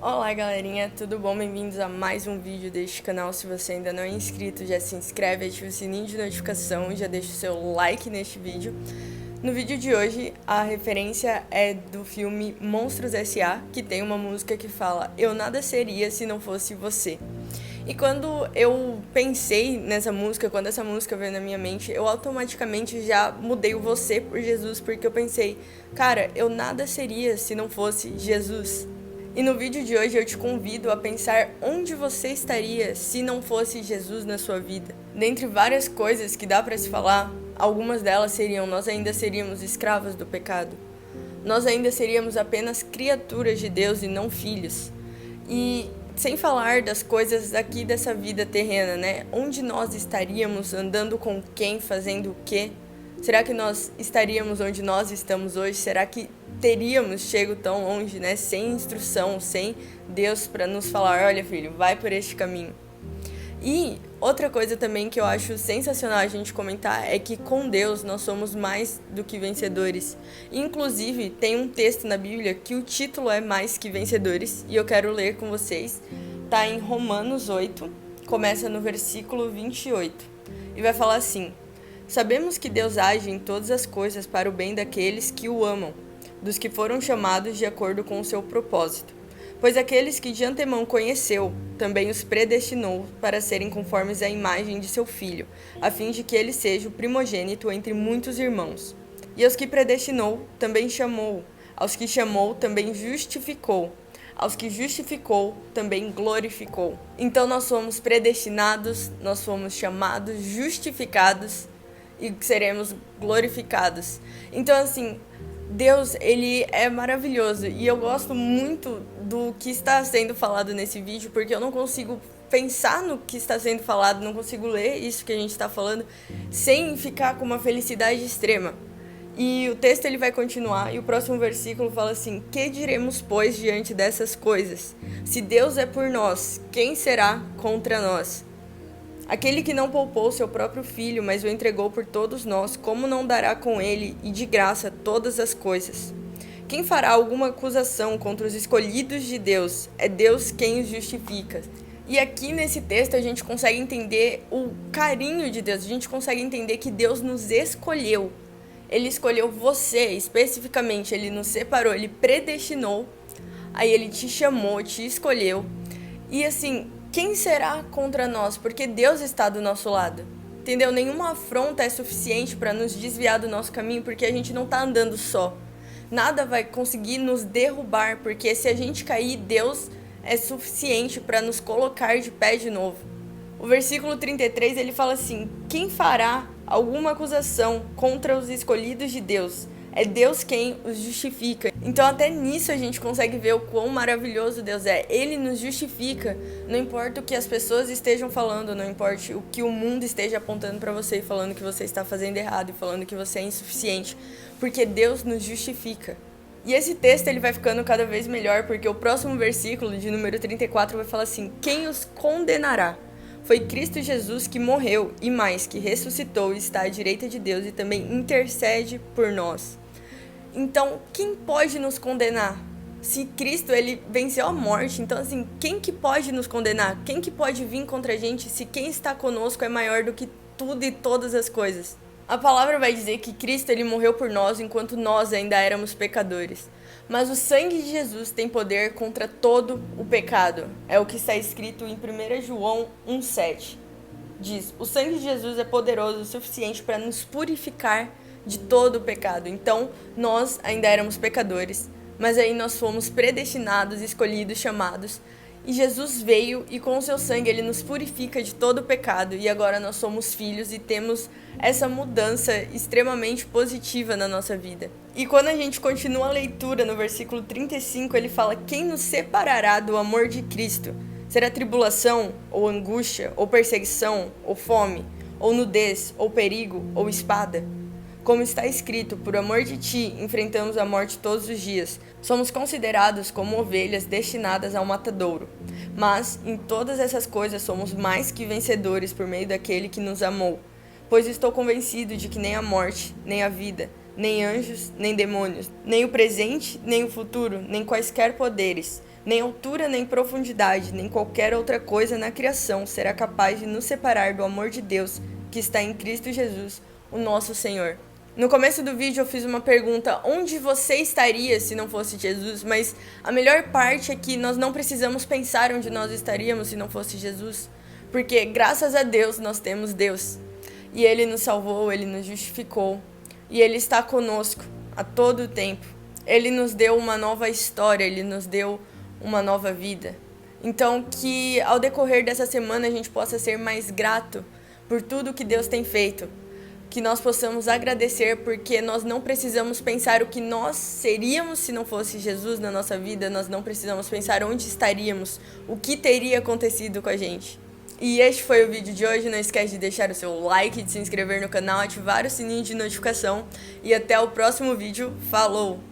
Olá galerinha, tudo bom? Bem-vindos a mais um vídeo deste canal. Se você ainda não é inscrito, já se inscreve, ativa o sininho de notificação e já deixa o seu like neste vídeo. No vídeo de hoje, a referência é do filme Monstros S.A., que tem uma música que fala "Eu nada seria se não fosse você". E quando eu pensei nessa música, quando essa música veio na minha mente, eu automaticamente já mudei o você por Jesus, porque eu pensei, cara, eu nada seria se não fosse Jesus. E no vídeo de hoje eu te convido a pensar onde você estaria se não fosse Jesus na sua vida. Dentre várias coisas que dá para se falar, algumas delas seriam: nós ainda seríamos escravos do pecado. Nós ainda seríamos apenas criaturas de Deus e não filhos. E sem falar das coisas aqui dessa vida terrena, né? Onde nós estaríamos, andando com quem, fazendo o quê? Será que nós estaríamos onde nós estamos hoje? Será que teríamos chego tão longe, né? Sem instrução, sem Deus para nos falar, olha filho, vai por este caminho. E outra coisa também que eu acho sensacional a gente comentar é que com Deus nós somos mais do que vencedores. Inclusive, tem um texto na Bíblia que o título é Mais que Vencedores, e eu quero ler com vocês. Tá em Romanos 8, começa no versículo 28, e vai falar assim: Sabemos que Deus age em todas as coisas para o bem daqueles que o amam, dos que foram chamados de acordo com o seu propósito. Pois aqueles que de antemão conheceu, também os predestinou para serem conformes à imagem de seu Filho, a fim de que ele seja o primogênito entre muitos irmãos. E aos que predestinou, também chamou. Aos que chamou, também justificou. Aos que justificou, também glorificou. Então nós somos predestinados, nós fomos chamados, justificados e seremos glorificados. Então, assim, Deus, ele é maravilhoso e eu gosto muito do que está sendo falado nesse vídeo, porque eu não consigo pensar no que está sendo falado, não consigo ler isso que a gente está falando sem ficar com uma felicidade extrema. E o texto ele vai continuar e o próximo versículo fala assim: Que diremos, pois, diante dessas coisas? Se Deus é por nós, quem será contra nós? Aquele que não poupou seu próprio filho, mas o entregou por todos nós, como não dará com ele e de graça todas as coisas? Quem fará alguma acusação contra os escolhidos de Deus? É Deus quem os justifica. E aqui nesse texto a gente consegue entender o carinho de Deus, a gente consegue entender que Deus nos escolheu. Ele escolheu você especificamente, ele nos separou, ele predestinou, aí ele te chamou, te escolheu. E assim, quem será contra nós? Porque Deus está do nosso lado. Entendeu? Nenhuma afronta é suficiente para nos desviar do nosso caminho, porque a gente não está andando só. Nada vai conseguir nos derrubar, porque se a gente cair, Deus é suficiente para nos colocar de pé de novo. O versículo 33, ele fala assim: Quem fará alguma acusação contra os escolhidos de Deus? É Deus quem os justifica. Então até nisso a gente consegue ver o quão maravilhoso Deus é. Ele nos justifica. Não importa o que as pessoas estejam falando, não importa o que o mundo esteja apontando para você e falando que você está fazendo errado e falando que você é insuficiente, porque Deus nos justifica. E esse texto ele vai ficando cada vez melhor, porque o próximo versículo, de número 34, vai falar assim: Quem os condenará? Foi Cristo Jesus que morreu e mais, que ressuscitou e está à direita de Deus e também intercede por nós. Então, quem pode nos condenar? Se Cristo ele venceu a morte, então assim, quem que pode nos condenar? Quem que pode vir contra a gente se quem está conosco é maior do que tudo e todas as coisas? A palavra vai dizer que Cristo ele morreu por nós enquanto nós ainda éramos pecadores. Mas o sangue de Jesus tem poder contra todo o pecado. É o que está escrito em 1 João 1,7. Diz: o sangue de Jesus é poderoso o suficiente para nos purificar de todo o pecado. Então, nós ainda éramos pecadores, mas aí nós fomos predestinados, escolhidos, chamados. E Jesus veio e com o seu sangue ele nos purifica de todo o pecado. E agora nós somos filhos e temos essa mudança extremamente positiva na nossa vida. E quando a gente continua a leitura no versículo 35, ele fala: Quem nos separará do amor de Cristo? Será tribulação, ou angústia, ou perseguição, ou fome, ou nudez, ou perigo, ou espada? Como está escrito, por amor de ti, enfrentamos a morte todos os dias. Somos considerados como ovelhas destinadas ao matadouro. Mas, em todas essas coisas, somos mais que vencedores por meio daquele que nos amou. Pois estou convencido de que nem a morte, nem a vida, nem anjos, nem demônios, nem o presente, nem o futuro, nem quaisquer poderes, Nem altura, nem profundidade, nem qualquer outra coisa na criação será capaz de nos separar do amor de Deus que está em Cristo Jesus, o nosso Senhor. No começo do vídeo eu fiz uma pergunta: onde você estaria se não fosse Jesus? Mas a melhor parte é que nós não precisamos pensar onde nós estaríamos se não fosse Jesus. Porque graças a Deus nós temos Deus. E Ele nos salvou, Ele nos justificou. E Ele está conosco a todo o tempo. Ele nos deu uma nova história, Ele nos deu uma nova vida. Então que ao decorrer dessa semana a gente possa ser mais grato por tudo que Deus tem feito. Que nós possamos agradecer porque nós não precisamos pensar o que nós seríamos se não fosse Jesus na nossa vida. Nós não precisamos pensar onde estaríamos, o que teria acontecido com a gente. E este foi o vídeo de hoje. Não esquece de deixar o seu like, de se inscrever no canal, ativar o sininho de notificação. E até o próximo vídeo. Falou!